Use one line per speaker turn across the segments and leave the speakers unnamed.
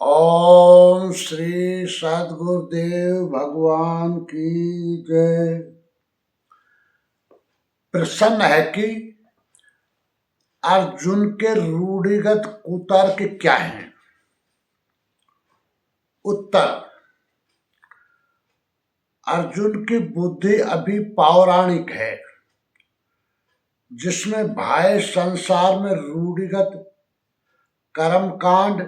ओम श्री सद्गुरुदेव भगवान की जय। प्रश्न है कि अर्जुन के रूढ़िगत कुतर्क क्या हैं? उत्तर: अर्जुन की बुद्धि अभी पौराणिक है, जिसमें बाह्य संसार में रूढ़िगत कर्मकांड,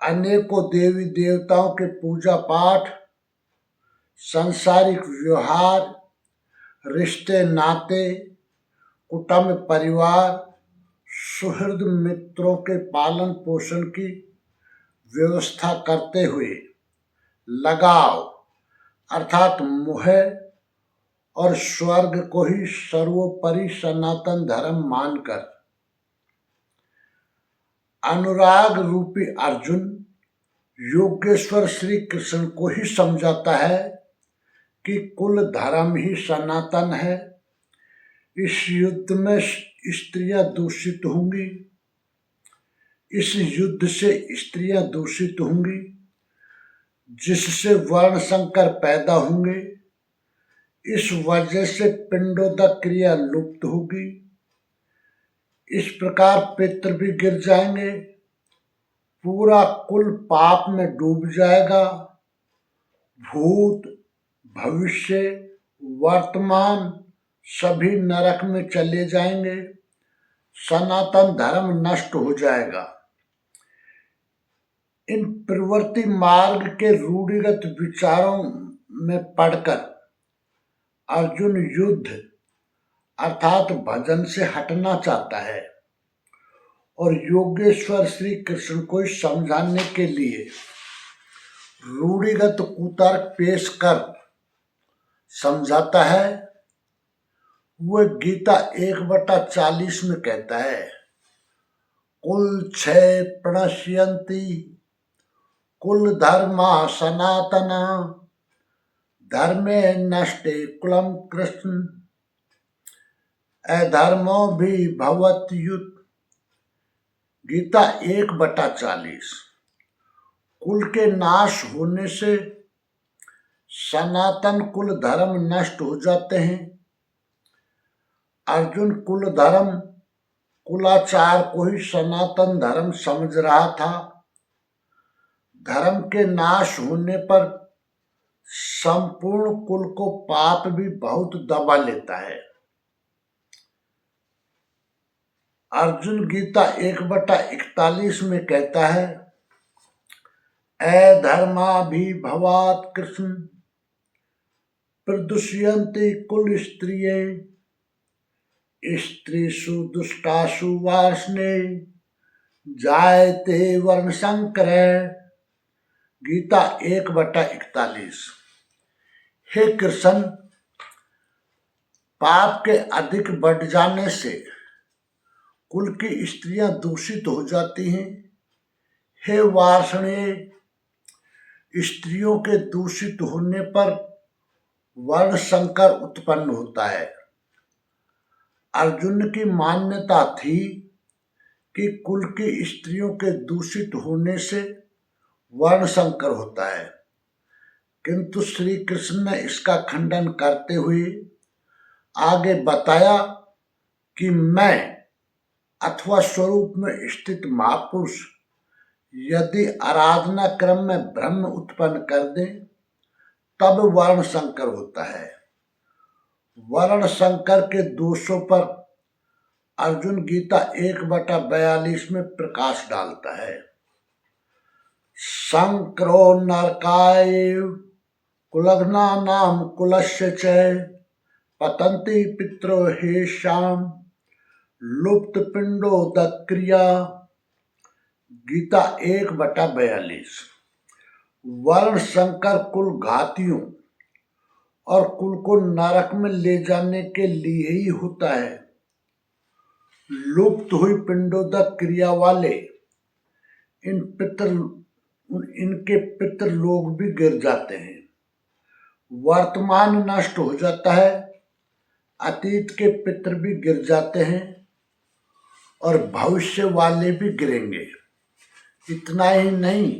अनेकों देवी देवताओं के पूजा पाठ, सांसारिक व्यवहार, रिश्ते नाते, कुटुंब परिवार, सुहृद मित्रों के पालन पोषण की व्यवस्था करते हुए लगाव अर्थात मोह और स्वर्ग को ही सर्वोपरि सनातन धर्म मानकर अनुराग रूपी अर्जुन योगेश्वर श्री कृष्ण को ही समझाता है कि कुल धर्म ही सनातन है। इस युद्ध में स्त्रियां दूषित होंगी, इस युद्ध से स्त्रियां दूषित होंगी, जिससे वर्ण संकर पैदा होंगे। इस वजह से पिंडोदक क्रिया लुप्त होगी। इस प्रकार पितृ भी गिर जाएंगे, पूरा कुल पाप में डूब जाएगा। भूत, भविष्य, वर्तमान सभी नरक में चले जाएंगे। सनातन धर्म नष्ट हो जाएगा। इन प्रवृत्ति मार्ग के रूढ़िगत विचारों में पढ़कर अर्जुन युद्ध अर्थात भजन से हटना चाहता है और योगेश्वर श्री कृष्ण को समझाने के लिए रूढ़िगत कुतर्क पेश कर समझाता है। वह गीता 1/40 में कहता है, कुल क्षय प्रणश्यन्ति कुल धर्मा सनातना धर्मे नष्टे कुलम कृष्ण अधर्मो भी भवत्युत। गीता 1/40। कुल के नाश होने से सनातन कुल धर्म नष्ट हो जाते हैं। अर्जुन कुल धर्म कुलाचार को ही सनातन धर्म समझ रहा था। धर्म के नाश होने पर संपूर्ण कुल को पाप भी बहुत दबा लेता है। अर्जुन गीता 1/41 में कहता है, अधर्माभिभवात् कृष्ण प्रदुष्यन्ति कुल स्त्रिये स्त्रीषु दुष्टासु वार्ष्णे जायते वर्ण संकर। गीता 1/41। हे कृष्ण, पाप के अधिक बढ़ जाने से कुल की स्त्रियां दूषित हो जाती हैं। हे वार्ष्णेय, स्त्रियों के दूषित होने पर वर्ण संकर उत्पन्न होता है। अर्जुन की मान्यता थी कि कुल की स्त्रियों के दूषित होने से वर्ण संकर होता है, किंतु श्री कृष्ण ने इसका खंडन करते हुए आगे बताया कि मैं अथवा स्वरूप में स्थित महापुरुष यदि आराधना क्रम में भ्रम उत्पन्न कर दे तब वर्ण संकर होता है। वर्ण संकर के दोषों पर अर्जुन गीता 1/42 में प्रकाश डालता है। संक्रो नरकाय कुलग्ना नाम कुलस्य च पतन्ति पितरो हेषाम लुप्त पिंडोदक क्रिया। गीता 1/42। वर्ण संकर कुल घातियों और कुल को नरक में ले जाने के लिए ही होता है। लुप्त हुई पिंडोदक क्रिया वाले इनके पितृ लोग भी गिर जाते हैं। वर्तमान नष्ट हो जाता है, अतीत के पितृ भी गिर जाते हैं और भविष्य वाले भी गिरेंगे। इतना ही नहीं,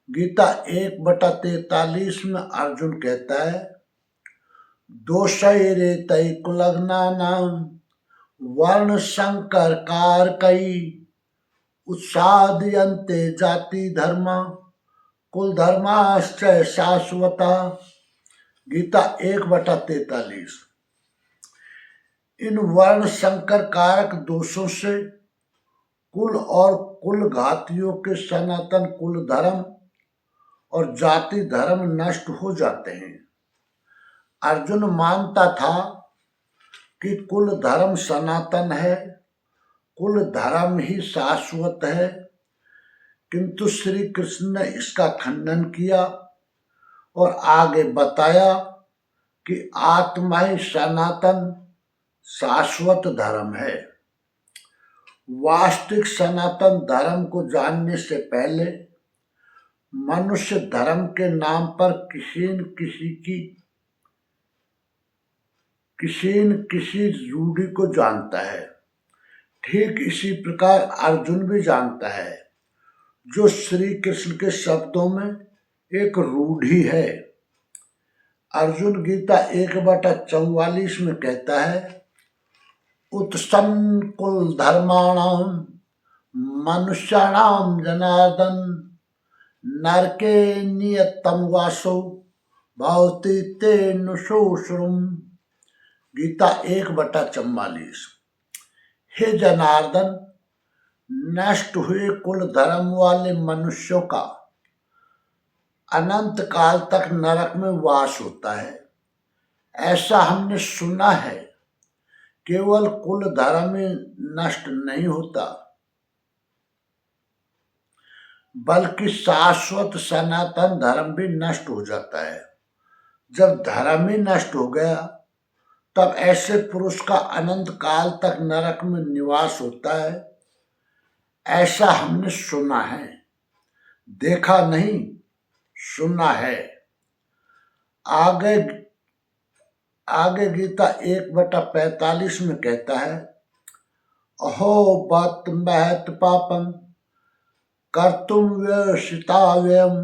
गीता 1/43 में अर्जुन कहता है, दोषैरे तै कुलग्नानां वर्ण संकर कारकई उत्सादयन्ते जाति धर्म कुल धर्माश्च शाश्वता। गीता 1/43। इन वर्ण संकर कारक दोषों से कुल और कुल घातियों के सनातन कुल धर्म और जाति धर्म नष्ट हो जाते हैं। अर्जुन मानता था कि कुल धर्म सनातन है, कुल धर्म ही शाश्वत है, किंतु श्री कृष्ण ने इसका खंडन किया और आगे बताया कि आत्मा ही सनातन शाश्वत धर्म है। वास्तविक सनातन धर्म को जानने से पहले मनुष्य धर्म के नाम पर किसी न किसी रूढ़ी को जानता है। ठीक इसी प्रकार अर्जुन भी जानता है, जो श्री कृष्ण के शब्दों में एक रूढ़ी है। अर्जुन गीता 1/44 में कहता है, उत्सन्न कुल धर्माणाम मनुष्याणाम जनार्दन नरके नियतम वासो भवति तेन शोषुम। गीता 1/44। हे जनार्दन, नष्ट हुए कुल धर्म वाले मनुष्यों का अनंत काल तक नरक में वास होता है। ऐसा हमने सुना है। केवल कुल धर्म ही नष्ट नहीं होता, बल्कि शाश्वत सनातन धर्म भी नष्ट हो जाता है। जब धर्म ही नष्ट हो गया, तब ऐसे पुरुष का अनंत काल तक नरक में निवास होता है। ऐसा हमने सुना है, देखा नहीं, सुना है। आगे गीता 1/45 में कहता है, अहो बत महत पापम कर्तुम व्यसिताव्ययम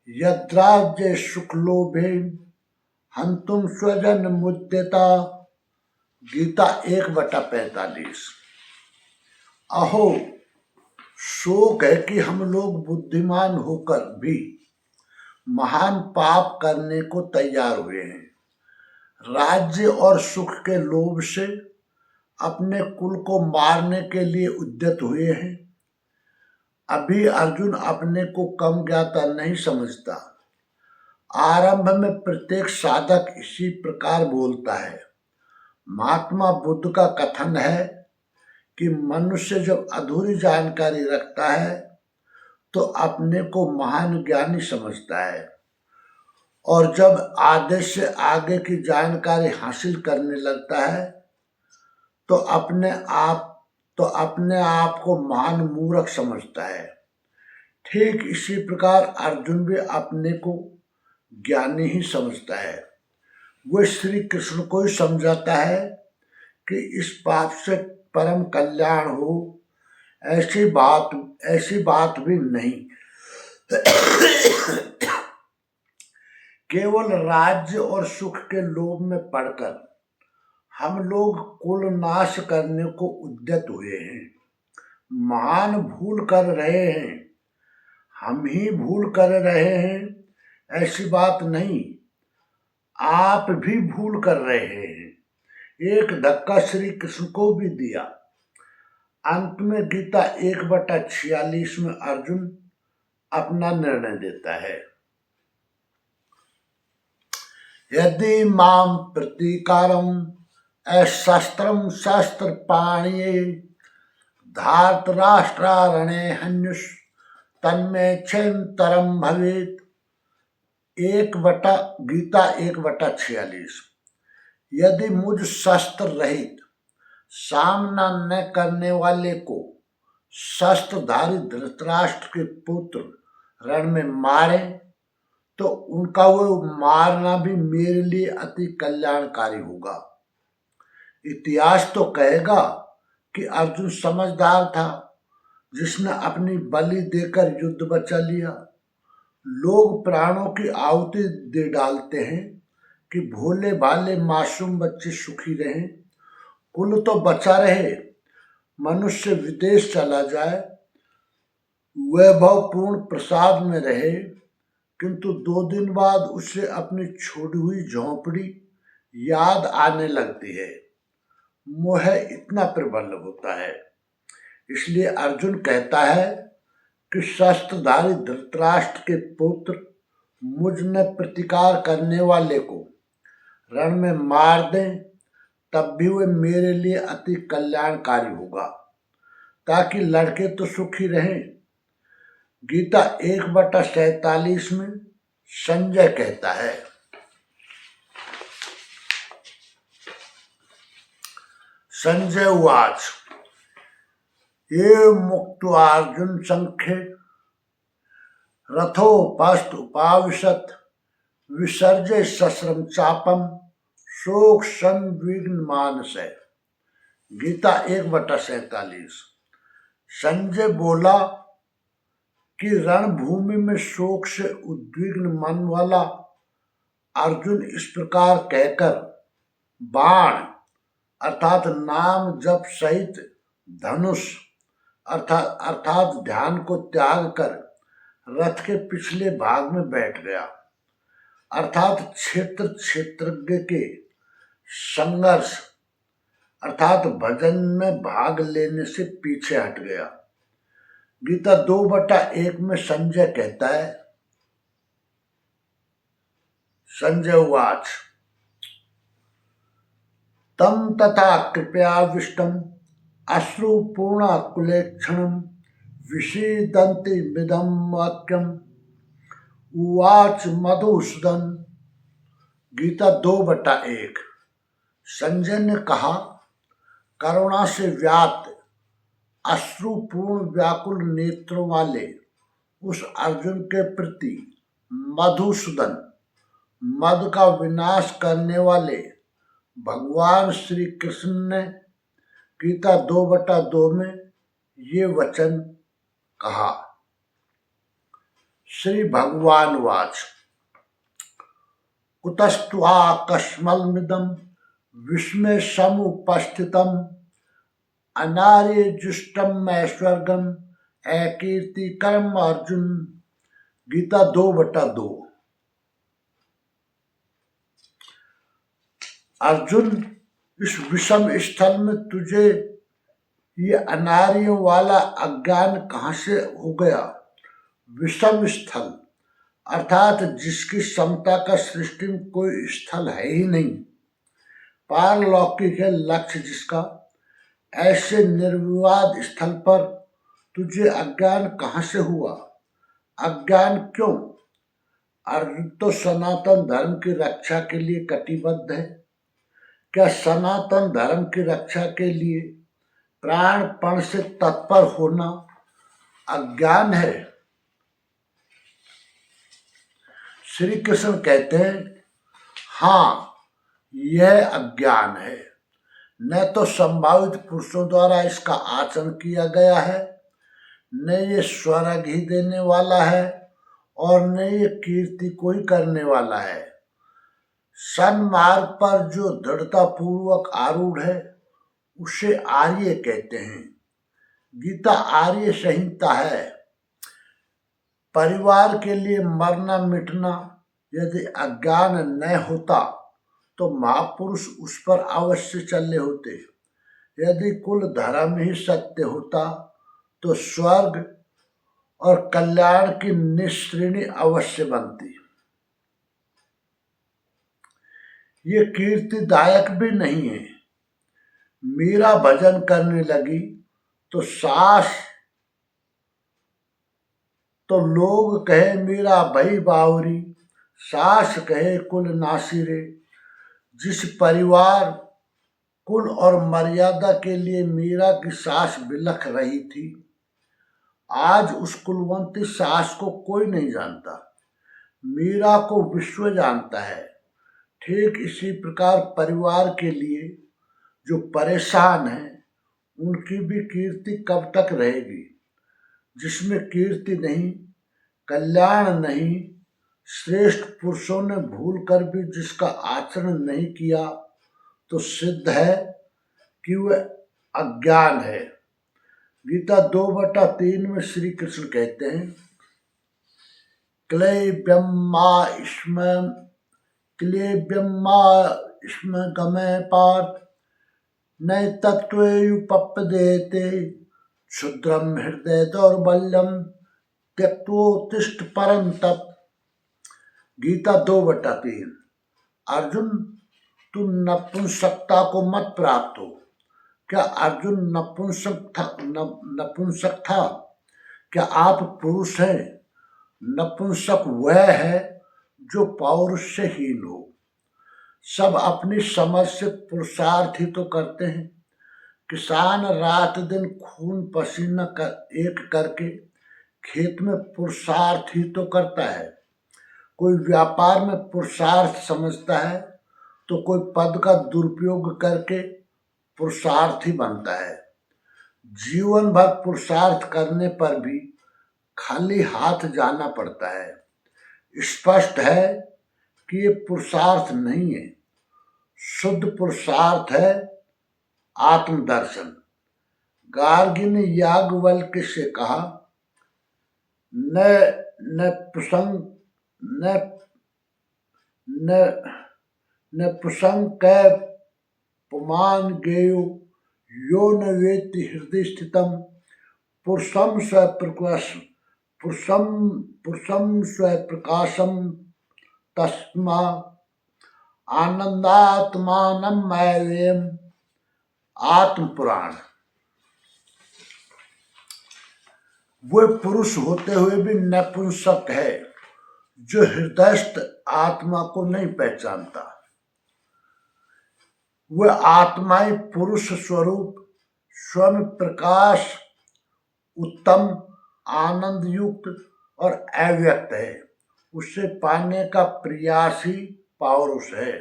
यद्राज्य शुक्लोभेन हंतुम स्वजन मुद्यता। गीता 1/45। अहो, शोक है कि हम लोग बुद्धिमान होकर भी महान पाप करने को तैयार हुए हैं। राज्य और सुख के लोभ से अपने कुल को मारने के लिए उद्यत हुए हैं। अभी अर्जुन अपने को कम ज्ञाता नहीं समझता। आरंभ में प्रत्येक साधक इसी प्रकार बोलता है। महात्मा बुद्ध का कथन है कि मनुष्य जब अधूरी जानकारी रखता है तो अपने को महान ज्ञानी समझता है, और जब आधे से आगे की जानकारी हासिल करने लगता है तो अपने आप को महान मूर्ख समझता है। ठीक इसी प्रकार अर्जुन भी अपने को ज्ञानी ही समझता है। वह श्री कृष्ण को ही समझाता है कि इस पाप से परम कल्याण हो, ऐसी बात भी नहीं। केवल राज्य और सुख के लोभ में पड़कर हम लोग कुल नाश करने को उद्यत हुए हैं। महान भूल कर रहे हैं, हम ही भूल कर रहे हैं, ऐसी बात नहीं, आप भी भूल कर रहे हैं। एक धक्का श्री कृष्ण को भी दिया। अंत में गीता 1/46 में अर्जुन अपना निर्णय देता है। यदि माम प्रतीकारम अशस्त्रम शस्त्र पाणिये धार्तराष्ट्रारणे हन्युष तन्मे क्षेत्रम भवेत। गीता 1/46। यदि मुझ शस्त्र रहित सामना न करने वाले को शस्त्रधारी धृतराष्ट्र के पुत्र रण में मारे तो उनका वो मारना भी मेरे लिए अति कल्याणकारी होगा। इतिहास तो कहेगा कि अर्जुन समझदार था, जिसने अपनी बलि देकर युद्ध बचा लिया। लोग प्राणों की आहुति दे डालते हैं कि भोले भाले मासूम बच्चे सुखी रहें, कुल तो बचा रहे, मनुष्य विदेश चला जाए, वैभवपूर्ण प्रसाद में रहे, किंतु 2 दिन बाद उसे अपनी छोड़ी हुई झोंपड़ी याद आने लगती है। मोह इतना प्रबल होता है। इसलिए अर्जुन कहता है कि शस्त्रधारी धृतराष्ट्र के पुत्र मुझ में प्रतिकार करने वाले को रण में मार दें, तब भी वे मेरे लिए अति कल्याणकारी होगा, ताकि लड़के तो सुखी रहें। गीता 1/47 में संजय कहता है, संजय उवाच एवं मुक्त्वा अर्जुन संख्ये रथोपस्थ उपाविशत् विसर्जय शस्त्रम चापम शोक संविघ्न मानस। गीता 1/47। संजय बोला कि रणभूमि में शोक से उद्विग्न मन वाला अर्जुन इस प्रकार कहकर बाण अर्थात नाम जप सहित धनुष अर्थात ध्यान को त्याग कर रथ के पिछले भाग में बैठ गया, अर्थात क्षेत्र क्षेत्रज्ञ के संघर्ष अर्थात भजन में भाग लेने से पीछे हट गया। गीता 2/1 में संजय कहता है, संजय उवाच तम तथा कृपयाविष्टम अश्रुपूर्ण कुलेक्षणम विषीदन्ति मिदं वाक्यम उवाच मधुसूदन। गीता 2/1। संजय ने कहा, करुणा से व्याप्त अश्रुपूर्ण व्याकुल नेत्रों वाले उस अर्जुन के प्रति मधुसूदन मद का विनाश करने वाले भगवान श्री कृष्ण ने गीता 2/2 में ये वचन कहा। श्री भगवान वाच कुतस्त्वा कस्मलमिदं विस्मय समुपस्थितम् अनार्य जुष्टम ऐश्वर्गम अकीर्ति कर्म अर्जुन। गीता 2/2। अर्जुन, इस विषम स्थल में तुझे ये अनार्यों वाला अज्ञान कहाँ से हो गया? विषम स्थल अर्थात जिसकी समता का सृष्टि में कोई स्थल है ही नहीं, पारलौकिक है लक्ष्य जिसका, ऐसे निर्विवाद स्थल पर तुझे अज्ञान कहाँ से हुआ? अज्ञान क्यों? अर्जुन तो सनातन धर्म की रक्षा के लिए कटिबद्ध है। क्या सनातन धर्म की रक्षा के लिए प्राणपण से तत्पर होना अज्ञान है? श्री कृष्ण कहते हैं, हाँ, यह अज्ञान है। न तो संभावित पुरुषों द्वारा इसका आचरण किया गया है, न ये स्वर्ग ही देने वाला है, और न ये कीर्ति को ही करने वाला है। सन्मार्ग पर जो दृढ़ता पूर्वक आरूढ़ है उसे आर्य कहते हैं। गीता आर्य संहिता है। परिवार के लिए मरना मिटना यदि अज्ञान न होता तो महापुरुष उस पर अवश्य चले होते। यदि कुल धर्म ही सत्य होता तो स्वर्ग और कल्याण की निश्रेणी अवश्य बनती। ये कीर्तिदायक भी नहीं है। मीरा भजन करने लगी तो लोग कहे मीरा भई बावरी, सास कहे कुल नासिरे। जिस परिवार, कुल और मर्यादा के लिए मीरा की सास बिलख रही थी, आज उस कुलवंती सास को कोई नहीं जानता। मीरा को विश्व जानता है। ठीक इसी प्रकार परिवार के लिए जो परेशान हैं, उनकी भी कीर्ति कब तक रहेगी? जिसमें कीर्ति नहीं, कल्याण नहीं, श्रेष्ठ पुरुषों ने भूल कर भी जिसका आचरण नहीं किया, तो सिद्ध है कि वह अज्ञान है। गीता 2/3 में श्री कृष्ण कहते हैं, क्लेब्यम मा इष्म गमे पार्थ नैतत्त्वेयुपपद्येते क्षुद्रम हृदय दौर्बल्यम त्यक्तोत्तिष्ठ परन्तप। गीता 2/3। अर्जुन, तू नपुंसकता को मत प्राप्त हो। क्या अर्जुन नपुंसक था? क्या आप पुरुष हैं? नपुंसक वह है जो पौरुष से हीन हो। सब अपनी समझ से पुरुषार्थ ही तो करते हैं। किसान रात दिन खून पसीना एक करके खेत में पुरुषार्थ ही तो करता है। कोई व्यापार में पुरुषार्थ समझता है, तो कोई पद का दुरुपयोग करके पुरुषार्थी बनता है। जीवन भर पुरुषार्थ करने पर भी खाली हाथ जाना पड़ता है। स्पष्ट है कि ये पुरुषार्थ नहीं है। शुद्ध पुरुषार्थ है आत्मदर्शन। गार्गी ने याज्ञवल्क्य से कहा, न न प्रसंग न न न प्रसंग कै पुमान गेयो यो न वेत्ति हृदय स्थितम पुरुषम स्वप्रकाशम तस्मा आनंदात्मानमयम्। आत्म पुराण। वे पुरुष होते हुए भी नपुंसक है जो हृदयस्थ आत्मा को नहीं पहचानता। वह आत्मा ही पुरुष स्वरूप स्वयं प्रकाश, उत्तम, आनंद युक्त और अव्यक्त है। उसे पाने का प्रयास ही पौरुष है।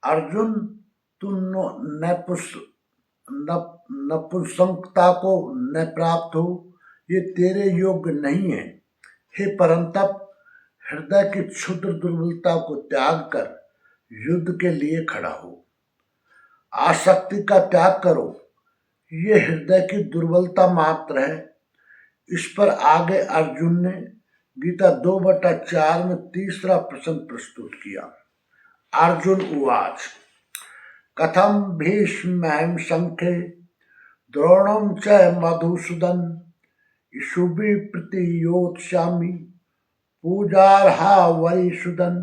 अर्जुन, तू नपुंसकता को न प्राप्त हो, ये तेरे योग्य नहीं है। हे परंतप, हृदय की क्षुद्र दुर्बलता को त्याग कर युद्ध के लिए खड़ा हो। आसक्ति का त्याग करो, ये हृदय की दुर्बलता मात्र है। इस पर आगे अर्जुन ने गीता 2/4 में तीसरा प्रश्न प्रस्तुत किया। अर्जुन उवाच, कथम भीष्मं संख्ये द्रोणं च मधुसूदन इषुभिः प्रतियोत्स्यामि पूजार्हा वरिसूदन।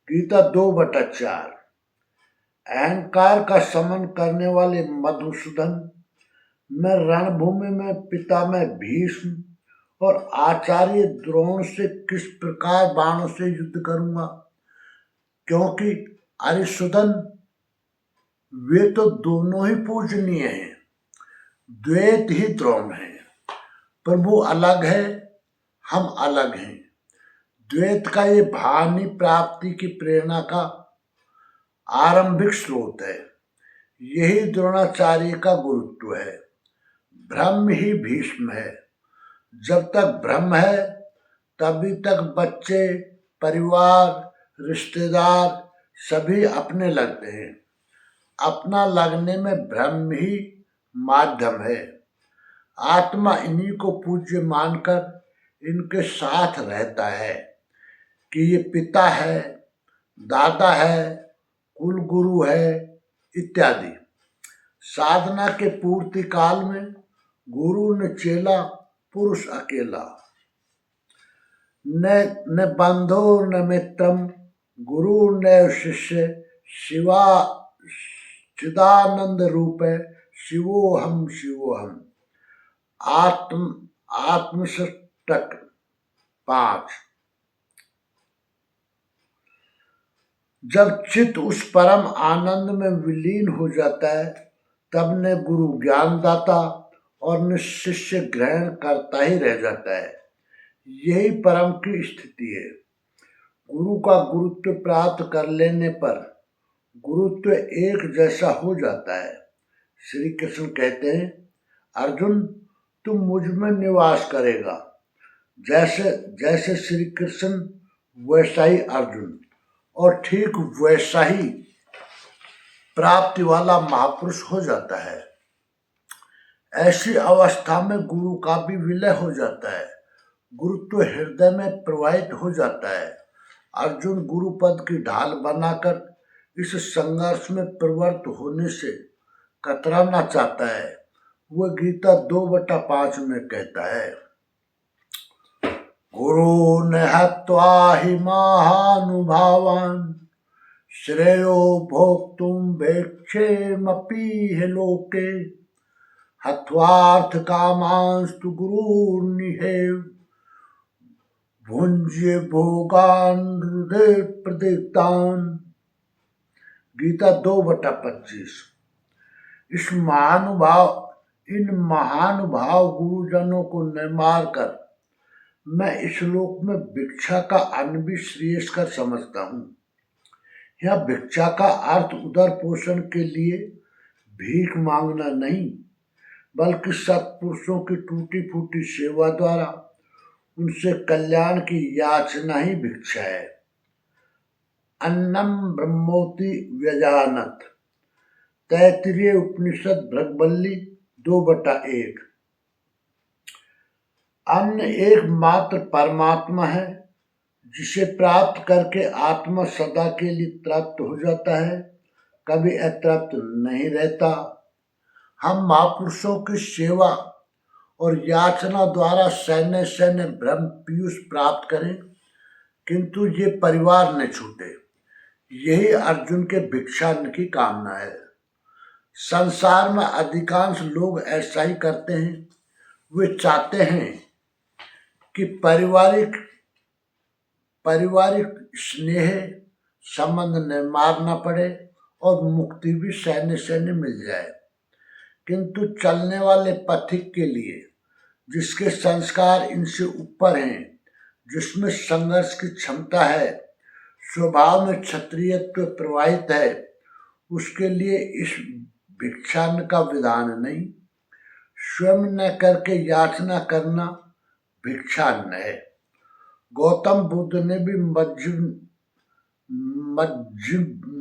गीता 2/4। अहंकार का शमन करने वाले मधुसूदन, मैं रणभूमि में पितामह भीष्म और आचार्य द्रोण से किस प्रकार बाणों से युद्ध करूंगा, क्योंकि अरिसूदन, वे तो दोनों ही पूजनीय हैं। द्वैत ही द्रोण है। प्रभु अलग है, हम अलग हैं। द्वैत का ये भानी प्राप्ति की प्रेरणा का आरंभिक स्रोत है। यही द्रोणाचार्य का गुरुत्व है। ब्रह्म ही भीष्म है। जब तक ब्रह्म है तभी तक बच्चे, परिवार, रिश्तेदार सभी अपने लगते हैं। अपना लगने में ब्रह्म ही माध्यम है। आत्मा इन्हीं को पूज्य मानकर इनके साथ रहता है कि ये पिता है, दादा है, कुल गुरु है इत्यादि। साधना के पूर्ति काल में गुरु न चेला, पुरुष अकेला। न बंधो न मित्रम, गुरु न शिष्य, शिवा चिदानंद रूप शिवोहम शिवोहम। आत्मष्टक 5। जब चित्त उस परम आनंद में विलीन हो जाता है, तब न गुरु ज्ञानदाता और न शिष्य ग्रहण करता ही रह जाता है। यही परम की स्थिति है। गुरु का गुरुत्व प्राप्त कर लेने पर गुरुत्व एक जैसा हो जाता है। श्री कृष्ण कहते हैं, अर्जुन, तू मुझ में निवास करेगा। जैसे जैसे श्री कृष्ण वैसा ही अर्जुन, और ठीक वैसा ही प्राप्ति वाला महापुरुष हो जाता है। ऐसी अवस्था में गुरु का भी विलय हो जाता है, गुरुत्व हृदय में प्रवाहित हो जाता है। अर्जुन गुरु पद की ढाल बनाकर इस संघर्ष में प्रवृत्त होने से कतराना चाहता है। वह गीता 2/5 में कहता है, गुरु ने हत्वा हि महानुभावान श्रेयो भोक्तुम भेक्षेमपि लोके हत्वार्थ कामांस्तु गुरुर्निहेव भुंज्य भोगान हृदय प्रदीप्तान। गीता 2/25। इन महानुभाव गुरुजनों को न मारकर मैं इस लोक में भिक्षा का अन्न भी श्रेयस्कर समझता हूँ। यह भिक्षा का अर्थ उदर पोषण के लिए भीख मांगना नहीं, बल्कि सत्पुरुषों की टूटी फूटी सेवा द्वारा उनसे कल्याण की याचना ही भिक्षा है। अन्नम ब्रह्मोति व्यजानत, तैत्तिरीय उपनिषद भृगवल्ली 2/1। अन्न एकमात्र परमात्मा है, जिसे प्राप्त करके आत्मा सदा के लिए तृप्त हो जाता है, कभी अतृप्त नहीं रहता। हम महापुरुषों की सेवा और याचना द्वारा सैन्य सैन्य ब्रह्म पीयूष प्राप्त करें, किंतु ये परिवार न छूटे। यही अर्जुन के भिक्षान्न की कामना है। संसार में अधिकांश लोग ऐसा ही करते हैं। वे चाहते हैं कि पारिवारिक स्नेह संबंध न मारना पड़े और मुक्ति भी सैन्य सैन्य मिल जाए, किंतु चलने वाले पथिक के लिए, जिसके संस्कार इनसे ऊपर हैं, जिसमें संघर्ष की क्षमता है, स्वभाव में क्षत्रियत्व प्रवाहित है, उसके लिए इस भिक्षान्न का विधान नहीं। स्वयं न करके याचना करना भिक्षान्न है। गौतम बुद्ध ने भी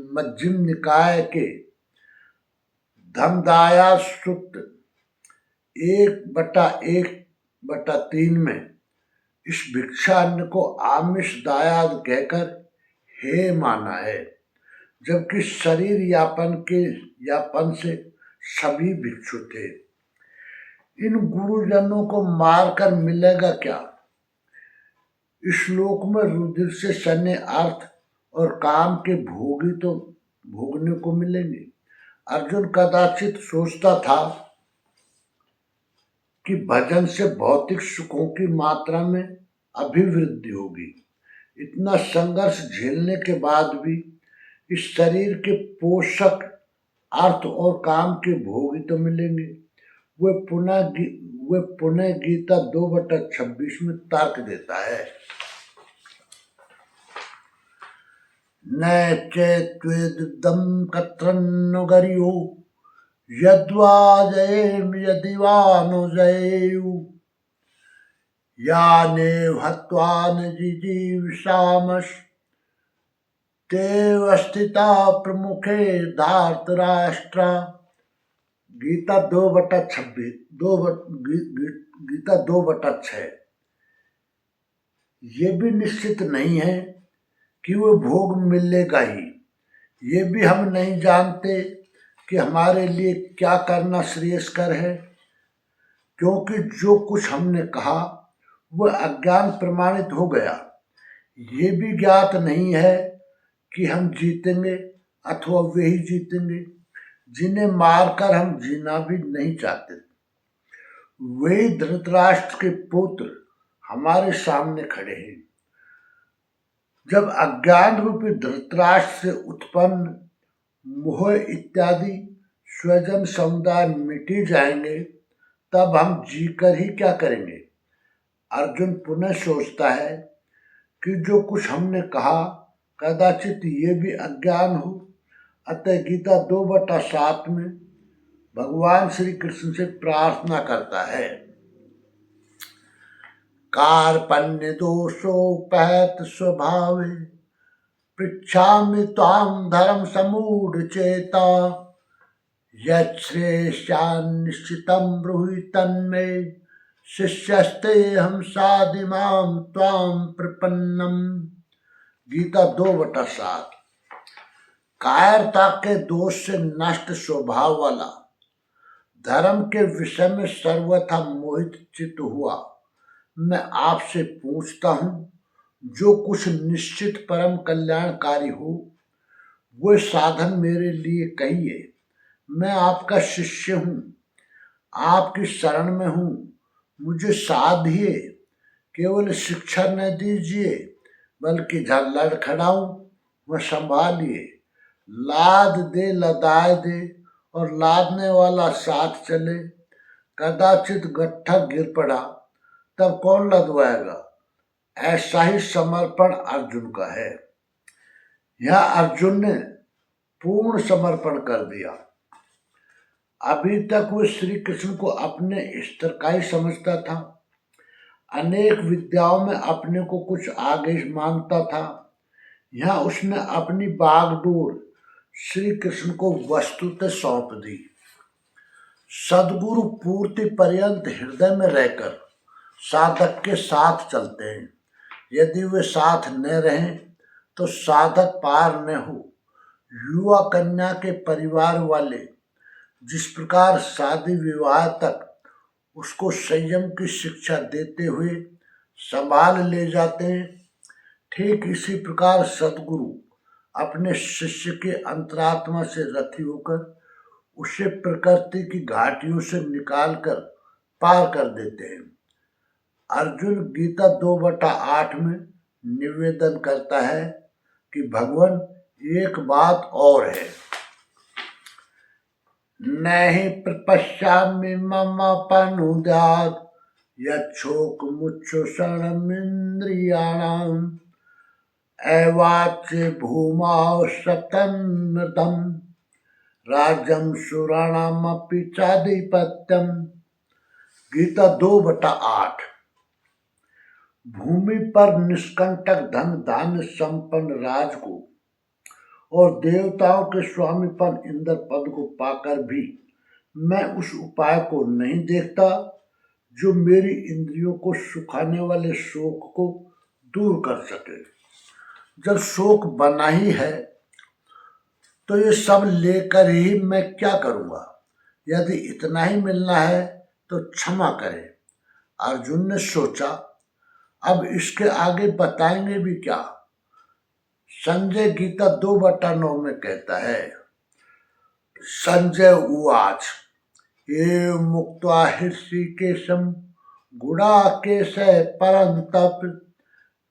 मध्यम निकाय के धम्मदाया सूत्र 1/1/3 में इस भिक्षान्न को आमिष दायाद कहकर हे माना है, जबकि शरीर यापन से सभी भिक्षु थे। इन गुरुजनों को मारकर मिलेगा क्या? इस श्लोक में रुधिर से सने अर्थ और काम के भोगी तो भोगने को मिलेंगे। अर्जुन कदाचित सोचता था कि भजन से भौतिक सुखों की मात्रा में अभिवृद्धि होगी। इतना संघर्ष झेलने के बाद भी इस शरीर के पोषक अर्थ और काम के भोगी तो मिलेंगे। वे पुनः गीता 2/26 में तर्क देता है, न चेत्वेदं कत्रन्न गर्यो यद्वा जयेम यदि वा नो जयेयु यानेव हत्वा न जिजीविषामस् तेव स्थिता प्रमुखे धार्तराष्ट्रा। गीता 2/26 गीता 2/6। ये भी निश्चित नहीं है कि वो भोग मिलेगा ही। ये भी हम नहीं जानते कि हमारे लिए क्या करना श्रेयस्कर है, क्योंकि जो कुछ हमने कहा वह अज्ञान प्रमाणित हो गया। ये भी ज्ञात नहीं है कि हम जीतेंगे अथवा वे ही जीतेंगे, जिन्हें मारकर हम जीना भी नहीं चाहते। वे धृतराष्ट्र के पुत्र हमारे सामने खड़े हैं। जब अज्ञान रूपी धृतराष्ट्र से उत्पन्न मोह इत्यादि स्वजन समुदाय मिटी जाएंगे, तब हम जीकर ही क्या करेंगे? अर्जुन पुनः सोचता है कि जो कुछ हमने कहा कदाचित ये भी अज्ञान हो। अतः गीता 2/7 में भगवान श्री कृष्ण से प्रार्थना करता है, कार्पण्य दोषोपहत स्वभावे पृच्छामि त्वां धर्म समूढ़ चेता यच्छ्रेष्यान्निश्चितं ब्रूहि तन्मे शिष्यस्ते हम साधिमां त्वां प्रपन्नम। गीता 2/7। कायरता के दोष से नष्ट स्वभाव वाला, धर्म के विषय में सर्वथा मोहित चित्त हुआ, मैं आपसे पूछता हूँ, जो कुछ निश्चित परम कल्याणकारी हो वो साधन मेरे लिए कहिए। मैं आपका शिष्य हूँ, आपकी शरण में हूँ, मुझे साधिए, केवल शिक्षा न दीजिए बल्कि जहाँ लड़खड़ाऊं वह संभालिए। लाद दे लदाए दे और लादने वाला साथ चले। कदाचित गट्ठा गिर पड़ा तब कौन लदवाएगा। ऐसा ही समर्पण अर्जुन का है। यह अर्जुन ने पूर्ण समर्पण कर दिया। अभी तक वो श्री कृष्ण को अपने स्तर का ही समझता था, अनेक विद्याओं में अपने को कुछ आगे मानता था। यहाँ उसने अपनी बागडोर श्री कृष्ण को वस्तुतः सौंप दी। सदगुरु पूर्ति पर्यंत हृदय में रहकर साधक के साथ चलते हैं। यदि वे साथ न रहें तो साधक पार न हो। युवा कन्या के परिवार वाले जिस प्रकार शादी विवाह तक उसको संयम की शिक्षा देते हुए संभाल ले जाते हैं, ठीक इसी प्रकार सदगुरु अपने शिष्य के अंतरात्मा से रथी होकर उसे प्रकृति की घाटियों से निकालकर पार कर देते हैं। अर्जुन गीता 2/8 में निवेदन करता है कि भगवान एक बात और है, नहीं प्रपश्यामि मम पनुद्यात् यच्छोक मुच्छोषणमिन्द्रियाणाम् एवाच्य भूमाओ सतन्मृतम् राज्यं सुराणामपि चाधिपत्यम्। गीता 2/8। भूमि पर निष्कंटक धन धान्य संपन्न राज को और देवताओं के स्वामीपन इंद्र पद को पाकर भी मैं उस उपाय को नहीं देखता जो मेरी इंद्रियों को सुखाने वाले शोक को दूर कर सके। जब शोक बना ही है तो ये सब लेकर ही मैं क्या करूँगा। यदि इतना ही मिलना है तो क्षमा करें। अर्जुन ने सोचा, अब इसके आगे बताएंगे भी क्या। संजय गीता 2/9 में कहता है, संजय उवाच ये मुक्त्वा हृषीकेशं गुडाकेश परन्तप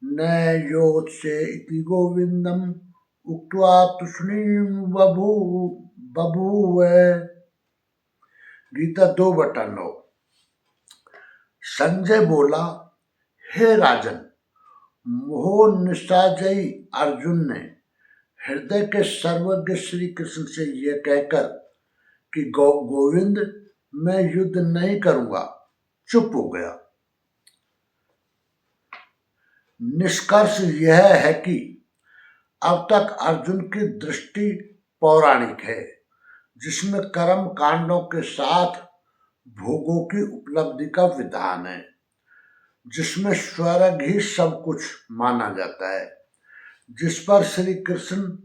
न योत्स्य इति गोविंदम उक्त्वा तूष्णीं बभूव। गीता 2/9। संजय बोला, हे राजन, मोह निशाजयी अर्जुन ने हृदय के सर्वज्ञ श्री कृष्ण से यह कहकर कि गोविंद मैं युद्ध नहीं करूंगा, चुप हो गया। निष्कर्ष यह है कि अब तक अर्जुन की दृष्टि पौराणिक है, जिसमें कर्म कांडों के साथ भोगों की उपलब्धि का विधान है, जिसमें स्वर्ग ही सब कुछ माना जाता है, जिस पर श्री कृष्ण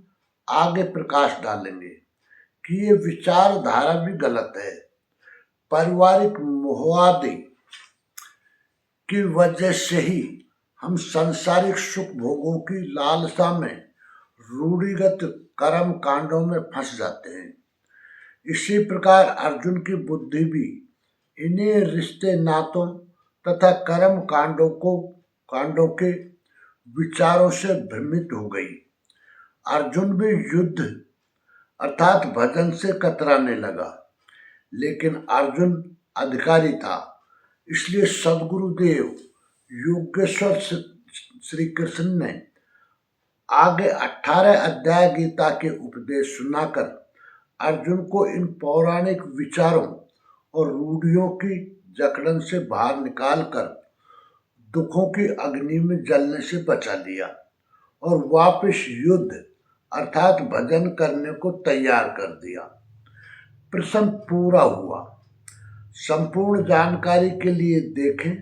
आगे प्रकाश डालेंगे कि ये विचारधारा भी गलत है। पारिवारिक मोहादि की वजह से ही हम सांसारिक सुख भोगों की लालसा में रूढ़िगत कर्म कांडों में फंस जाते हैं। इसी प्रकार अर्जुन की बुद्धि भी इन्हीं रिश्ते नातों तथा कर्म कांडों के विचारों से भ्रमित हो गई। अर्जुन भी युद्ध अर्थात भजन से कतराने लगा, लेकिन अर्जुन अधिकारी था, इसलिए सदगुरुदेव योगेश्वर श्री कृष्ण ने आगे 18 अध्याय गीता के उपदेश सुनाकर अर्जुन को इन पौराणिक विचारों और रूढ़ियों की जकड़न से बाहर निकालकर दुखों की अग्नि में जलने से बचा लिया और वापस युद्ध अर्थात भजन करने को तैयार कर दिया। प्रश्न पूरा हुआ। संपूर्ण जानकारी के लिए देखें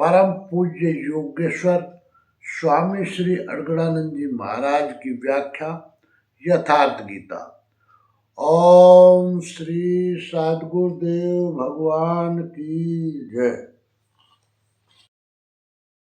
परम पूज्य योगेश्वर स्वामी श्री अड़गड़ानंद जी महाराज की व्याख्या यथार्थ गीता। ओम श्री सद्गुरुदेव भगवान की जय।